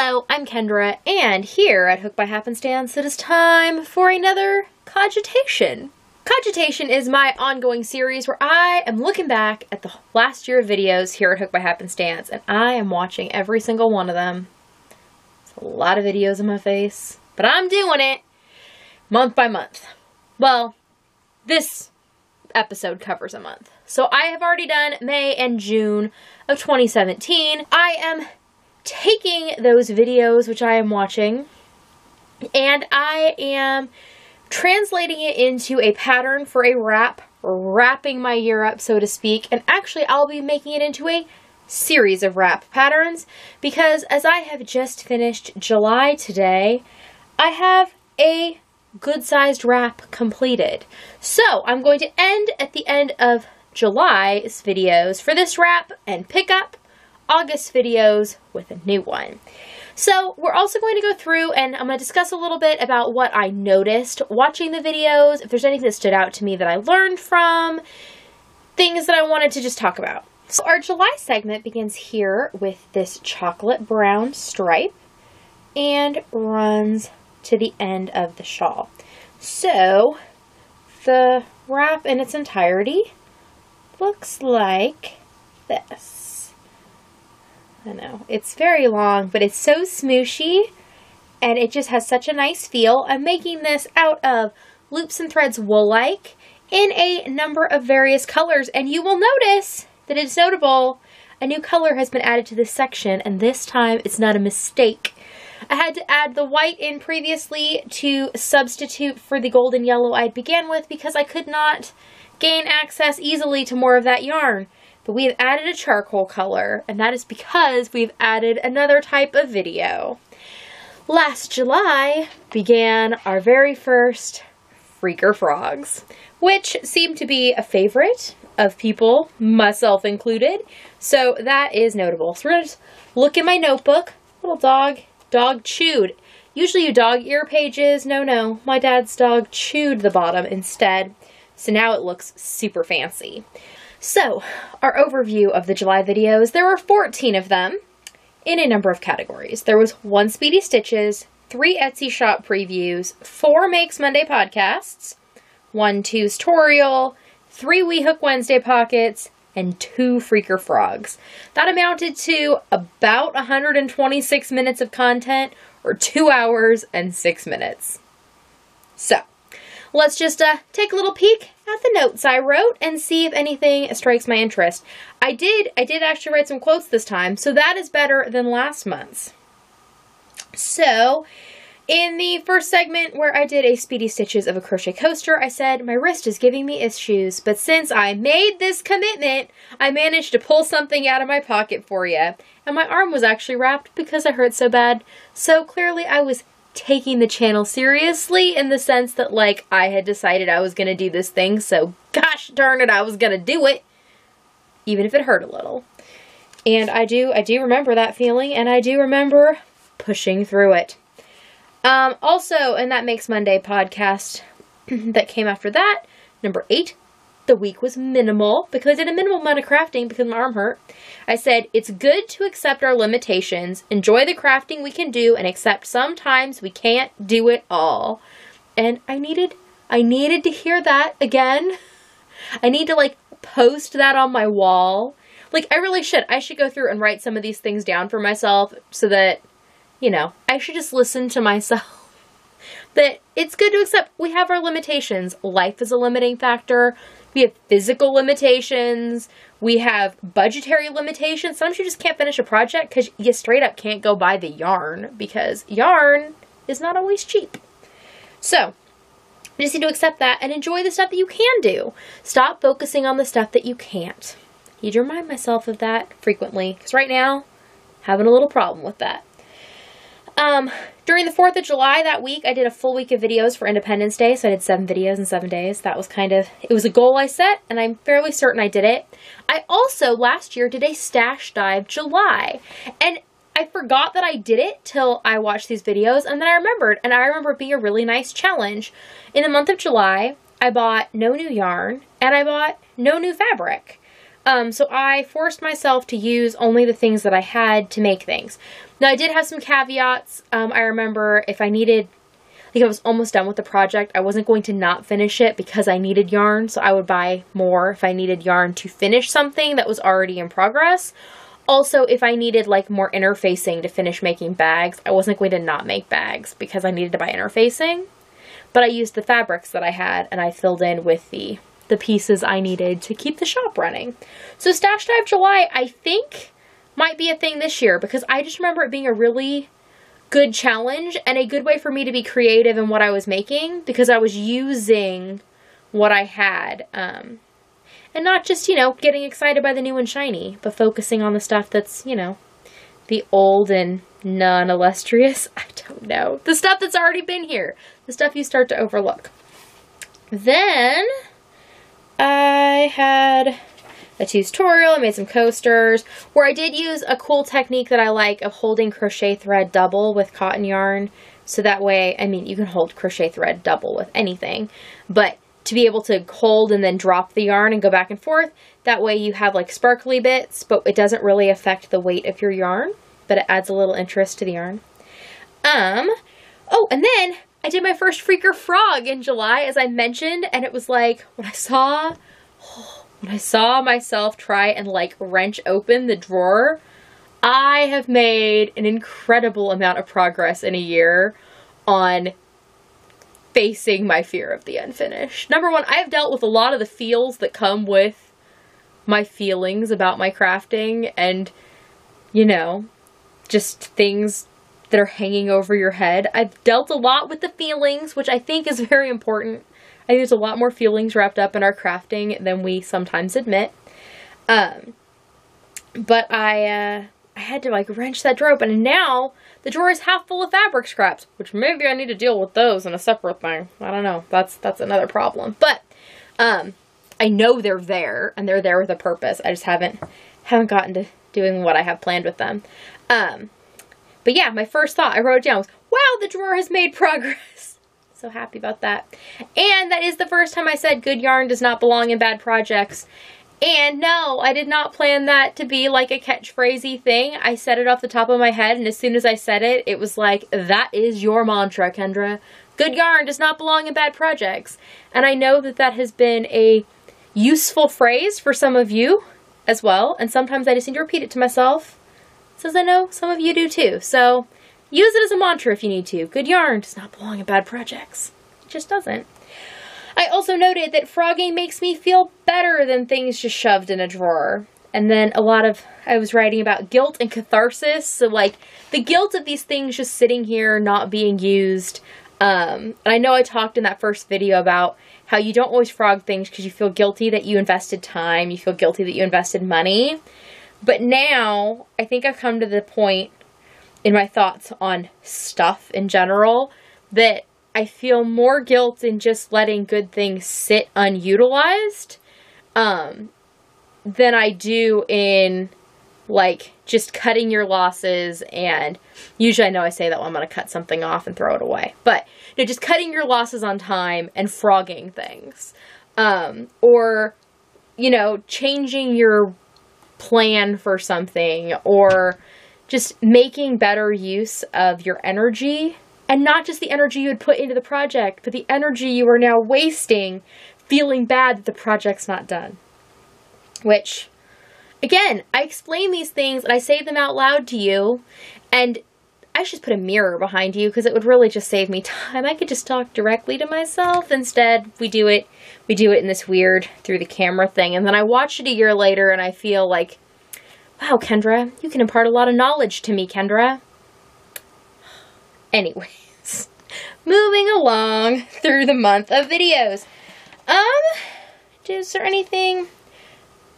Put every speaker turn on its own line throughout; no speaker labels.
Hello, I'm Kendra, and here at Hooked by Happenstance, it is time for another cogitation. Cogitation is my ongoing series where I am looking back at the last year of videos here at Hooked by Happenstance, and I am watching every single one of them. It's a lot of videos in my face, but I'm doing it month by month. Well, this episode covers a month. So I have already done May and June of 2017. I am taking those videos, which I am watching, and I am translating it into a pattern for a wrap, wrapping my year up, so to speak. And actually, I'll be making it into a series of wrap patterns because as I have just finished July today, I have a good-sized wrap completed. So I'm going to end at the end of July's videos for this wrap and pick up August videos with a new one. So we're also going to go through and I'm going to discuss a little bit about what I noticed watching the videos, if there's anything that stood out to me that I learned from, things that I wanted to just talk about. So our July segment begins here with this chocolate brown stripe and runs to the end of the shawl. So the wrap in its entirety looks like this. I know, it's very long, but it's so smooshy, and it just has such a nice feel. I'm making this out of Loops and Threads Wool-like in a number of various colors, and you will notice that it's notable. A new color has been added to this section, and this time it's not a mistake. I had to add the white in previously to substitute for the golden yellow I began with because I could not gain access easily to more of that yarn. But we have added a charcoal color, and that is because we've added another type of video. Last July began our very first Freaker Frogs, which seemed to be a favorite of people, myself included, so that is notable. So we're going to just look in my notebook. Little dog chewed. Usually you dog ear pages. No, my dad's dog chewed the bottom instead, so now it looks super fancy. So, our overview of the July videos, there were 14 of them in a number of categories. There was 1 Speedy Stitches, 3 Etsy shop previews, 4 Makes Monday podcasts, 1 tutorial, 3 We Hook Wednesday pockets, and 2 Freaker Frogs. That amounted to about 126 minutes of content, or 2 hours and 6 minutes. So, let's just take a little peek at the notes I wrote and see if anything strikes my interest. I did actually write some quotes this time, so that is better than last month's. So, in the first segment where I did a Speedy Stitches of a crochet coaster, I said, my wrist is giving me issues, but since I made this commitment, I managed to pull something out of my pocket for you. And my arm was actually wrapped because I hurt so bad, so clearly I was taking the channel seriously in the sense that, like, I had decided I was going to do this thing, so gosh darn it, I was going to do it, even if it hurt a little. And I do remember that feeling, and I do remember pushing through it. Also, in that Makes Monday podcast that came after that, number 8, the week was minimal, because I did a minimal amount of crafting because my arm hurt. I said, it's good to accept our limitations, enjoy the crafting we can do, and accept sometimes we can't do it all. And I needed to hear that again. I need to, like, post that on my wall. Like, I really should. I should go through and write some of these things down for myself so that, you know, I should just listen to myself. That it's good to accept we have our limitations. Life is a limiting factor. We have physical limitations. We have budgetary limitations. Sometimes you just can't finish a project because you straight up can't go buy the yarn because yarn is not always cheap. So, you just need to accept that and enjoy the stuff that you can do. Stop focusing on the stuff that you can't. I need to remind myself of that frequently because right now, having a little problem with that. During the 4th of July that week, I did a full week of videos for Independence Day, so I did 7 videos in 7 days. That was it was a goal I set, and I'm fairly certain I did it. I also, last year, did a Stash Dive July, and I forgot that I did it till I watched these videos, and then I remembered, and I remember it being a really nice challenge. In the month of July, I bought no new yarn, and I bought no new fabric. So I forced myself to use only the things that I had to make things. Now, I did have some caveats. I remember if I needed, I was almost done with the project, I wasn't going to not finish it because I needed yarn, so I would buy more if I needed yarn to finish something that was already in progress. Also, if I needed like more interfacing to finish making bags, I wasn't going to not make bags because I needed to buy interfacing. But I used the fabrics that I had and I filled in with the pieces I needed to keep the shop running. So Stash Dive July, I think, might be a thing this year because I just remember it being a really good challenge and a good way for me to be creative in what I was making because I was using what I had. And not just, you know, getting excited by the new and shiny, but focusing on the stuff that's, you know, the old and non-illustrious. I don't know. The stuff that's already been here. The stuff you start to overlook. Then I had a tutorial. I made some coasters where I did use a cool technique that I like of holding crochet thread double with cotton yarn. So that way, I mean, you can hold crochet thread double with anything, but to be able to hold and then drop the yarn and go back and forth, that way you have like sparkly bits, but it doesn't really affect the weight of your yarn, but it adds a little interest to the yarn. Oh, and then I did my first Freaker Frog in July, as I mentioned, and it was like, when I saw myself try and like wrench open the drawer, I have made an incredible amount of progress in a year on facing my fear of the unfinished. Number one, I have dealt with a lot of the feels that come with my feelings about my crafting and, you know, just things that are hanging over your head. I've dealt a lot with the feelings, which I think is very important. I think there's a lot more feelings wrapped up in our crafting than we sometimes admit. But I had to like wrench that drawer open, and now the drawer is half full of fabric scraps, which maybe I need to deal with those in a separate thing. I don't know. That's another problem. But I know they're there, and they're there with a purpose. I just haven't gotten to doing what I have planned with them. But yeah, my first thought, I wrote it down, was, wow, the drawer has made progress. So happy about that. And that is the first time I said good yarn does not belong in bad projects. And no, I did not plan that to be like a catchphrasey thing. I said it off the top of my head, and as soon as I said it, it was like, that is your mantra, Kendra. Good yarn does not belong in bad projects. And I know that that has been a useful phrase for some of you as well, and sometimes I just need to repeat it to myself, since I know some of you do too. So use it as a mantra if you need to. Good yarn does not belong in bad projects. It just doesn't. I also noted that frogging makes me feel better than things just shoved in a drawer. And then I was writing about guilt and catharsis. So like the guilt of these things just sitting here, not being used. And I know I talked in that first video about how you don't always frog things because you feel guilty that you invested time. You feel guilty that you invested money. But now I think I've come to the point in my thoughts on stuff in general that I feel more guilt in just letting good things sit unutilized than I do in like just cutting your losses. And usually I know I say that when I'm going to cut something off and throw it away, but you know, just cutting your losses on time and frogging things, or, you know, changing your plan for something, or just making better use of your energy. And not just the energy you would put into the project, but the energy you are now wasting feeling bad that the project's not done. Which, again, I explain these things and I say them out loud to you, and I should put a mirror behind you because it would really just save me time. I could just talk directly to myself. Instead, we do it in this weird through the camera thing, and then I watch it a year later and I feel like, wow, Kendra, you can impart a lot of knowledge to me, Kendra. Anyways, moving along through the month of videos. Is there anything?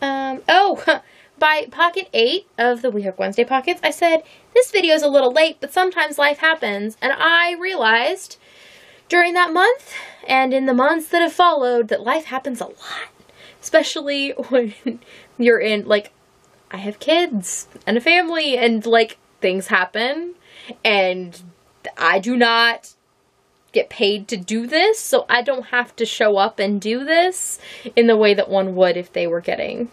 By pocket 8 of the We Hook Wednesday pockets, I said, this video is a little late, but sometimes life happens. And I realized during that month and in the months that have followed that life happens a lot. Especially when you're in, like, I have kids and a family and, like, things happen. And I do not get paid to do this, so I don't have to show up and do this in the way that one would if they were getting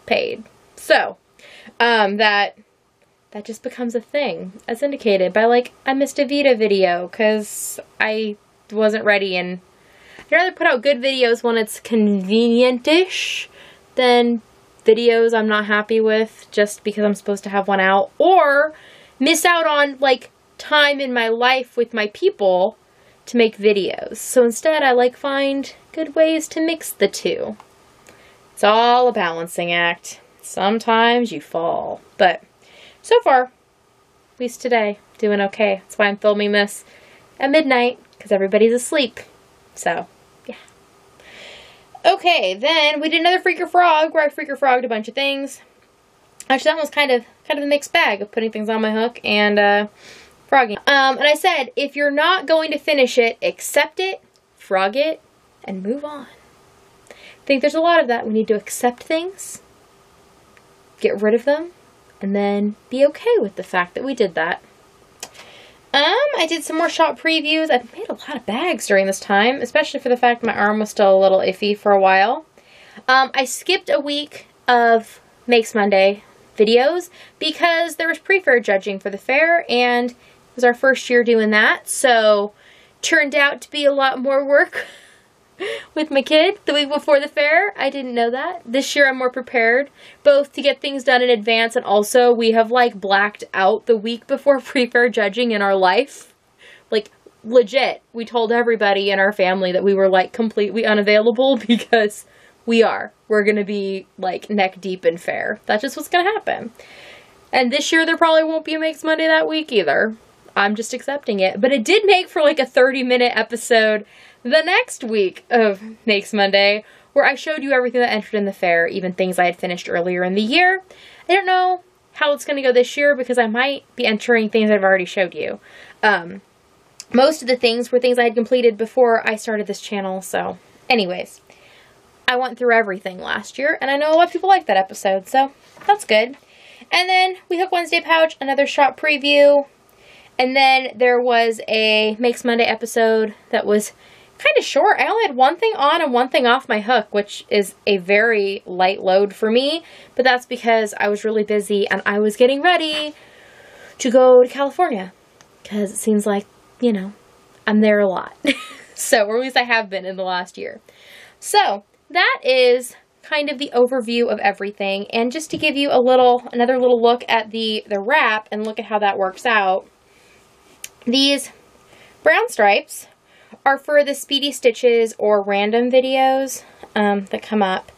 paid. So, that just becomes a thing, as indicated by, like, I missed a Vita video because I wasn't ready, and I'd rather put out good videos when it's convenient-ish than videos I'm not happy with just because I'm supposed to have one out, or miss out on, like, time in my life with my people to make videos. So instead, I, like, find good ways to mix the two. It's all a balancing act. Sometimes you fall. But so far, at least today, doing okay. That's why I'm filming this at midnight, because everybody's asleep. So, yeah. Okay, then we did another Freaker Frog, where I Freaker Frogged a bunch of things. Actually, that one was kind of a mixed bag of putting things on my hook and frogging. And I said, if you're not going to finish it, accept it, frog it, and move on. I think there's a lot of that. We need to accept things, get rid of them, and then be okay with the fact that we did that. I did some more shop previews. I've made a lot of bags during this time, especially for the fact my arm was still a little iffy for a while. I skipped a week of Makes Monday videos because there was pre-fair judging for the fair, and it was our first year doing that, so turned out to be a lot more work with my kid the week before the fair. I didn't know that. This year I'm more prepared, both to get things done in advance, and also we have, like, blacked out the week before pre-fair judging in our life. Like, legit, we told everybody in our family that we were, like, completely unavailable because we're gonna be, like, neck deep in fair. That's just what's gonna happen. And this year there probably won't be a Makes Monday that week either. I'm just accepting it. But it did make for, like, a 30-minute episode the next week of Makes Monday, where I showed you everything that entered in the fair, even things I had finished earlier in the year. I don't know how it's going to go this year because I might be entering things I've already showed you. Most of the things were things I had completed before I started this channel, so anyways. I went through everything last year, and I know a lot of people like that episode, so that's good. And then we Hook Wednesday pouch, another shop preview, and then there was a Makes Monday episode that was kind of short. I only had one thing on and one thing off my hook, which is a very light load for me, but that's because I was really busy and I was getting ready to go to California, because it seems like, you know, I'm there a lot. So, or at least I have been in the last year. So, that is kind of the overview of everything, and just to give you another little look at the wrap and look at how that works out. These brown stripes are for the Speedy Stitches or random videos that come up.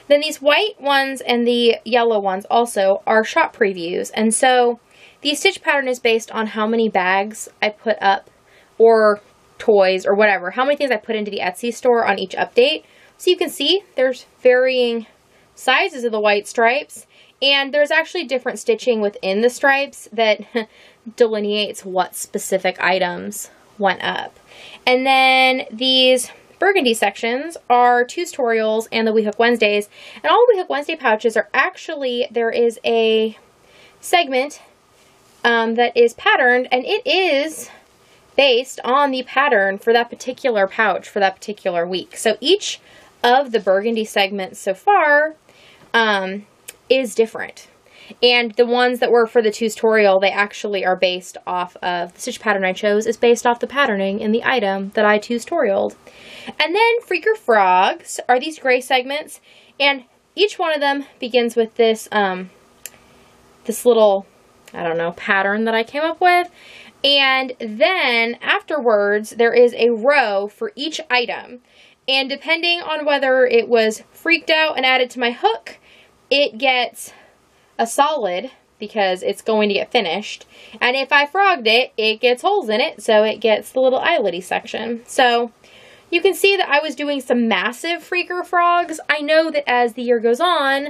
Then these white ones and the yellow ones also are shop previews. And so the stitch pattern is based on how many bags I put up, or toys, or whatever. How many things I put into the Etsy store on each update. So you can see there's varying sizes of the white stripes. And there's actually different stitching within the stripes that delineates what specific items went up. And then these burgundy sections are tutorials and the We Hook Wednesdays. And all We Hook Wednesday pouches are actually, there is a segment that is patterned, and it is based on the pattern for that particular pouch for that particular week. So each of the burgundy segments so far is different. And the ones that were for the tutorial, they actually are based off of the stitch pattern I chose is based off the patterning in the item that I tutorialed. And then Freaker Frogs are these gray segments, and each one of them begins with this this little, I don't know, pattern that I came up with. And then afterwards, there is a row for each item. And depending on whether it was freaked out and added to my hook, it gets a solid because it's going to get finished. And if I frogged it, it gets holes in it, so it gets the little eyelet-y section. So you can see that I was doing some massive Freaker Frogs. I know that as the year goes on,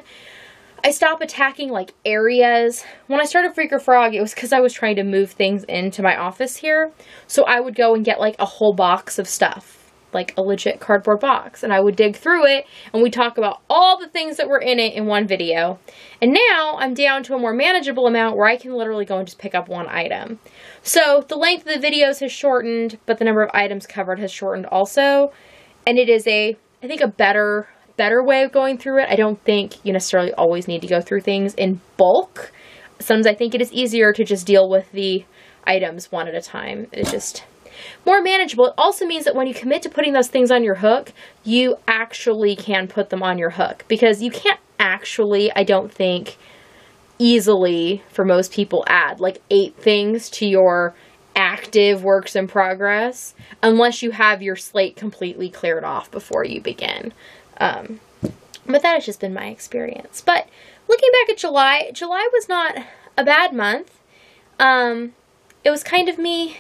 I stop attacking like areas. When I started Freaker Frog, it was because I was trying to move things into my office here. So I would go and get like a whole box of stuff, like a legit cardboard box, and I would dig through it, and we'd talk about all the things that were in it in one video. And now I'm down to a more manageable amount where I can literally go and just pick up one item. So the length of the videos has shortened, but the number of items covered has shortened also, and it is I think a better better way of going through it. I don't think you necessarily always need to go through things in bulk. Sometimes I think it is easier to just deal with the items one at a time. It's just more manageable. It also means that when you commit to putting those things on your hook, you actually can put them on your hook, because you can't actually, I don't think, easily, for most people, add like 8 things to your active works in progress unless you have your slate completely cleared off before you begin. But that has just been my experience. But looking back at July was not a bad month. It was kind of me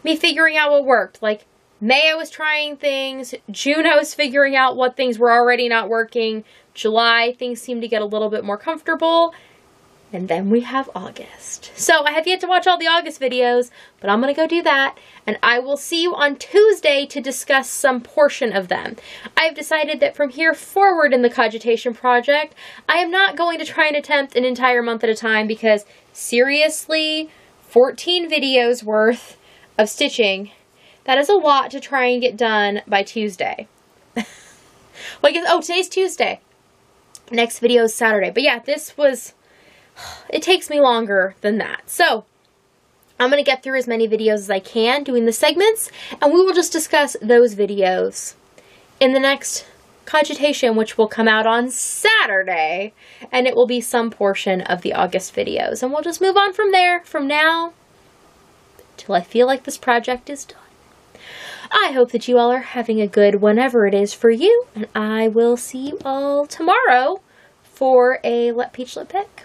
figuring out what worked. Like, May I was trying things. June I was figuring out what things were already not working. July, things seemed to get a little bit more comfortable. And then we have August. So I have yet to watch all the August videos, but I'm going to go do that. And I will see you on Tuesday to discuss some portion of them. I've decided that from here forward in the Cogitation project, I am not going to try and attempt an entire month at a time, because seriously, 14 videos worth of stitching, that is a lot to try and get done by Tuesday. Well, I guess, oh, today's Tuesday. Next video is Saturday. But yeah, it takes me longer than that. So I'm going to get through as many videos as I can doing the segments, and we will just discuss those videos in the next Cogitation, which will come out on Saturday, and it will be some portion of the August videos, and we'll just move on from there from now till I feel like this project is done. I hope that you all are having a good whenever it is for you, and I will see you all tomorrow for a Let Peach Lit pick.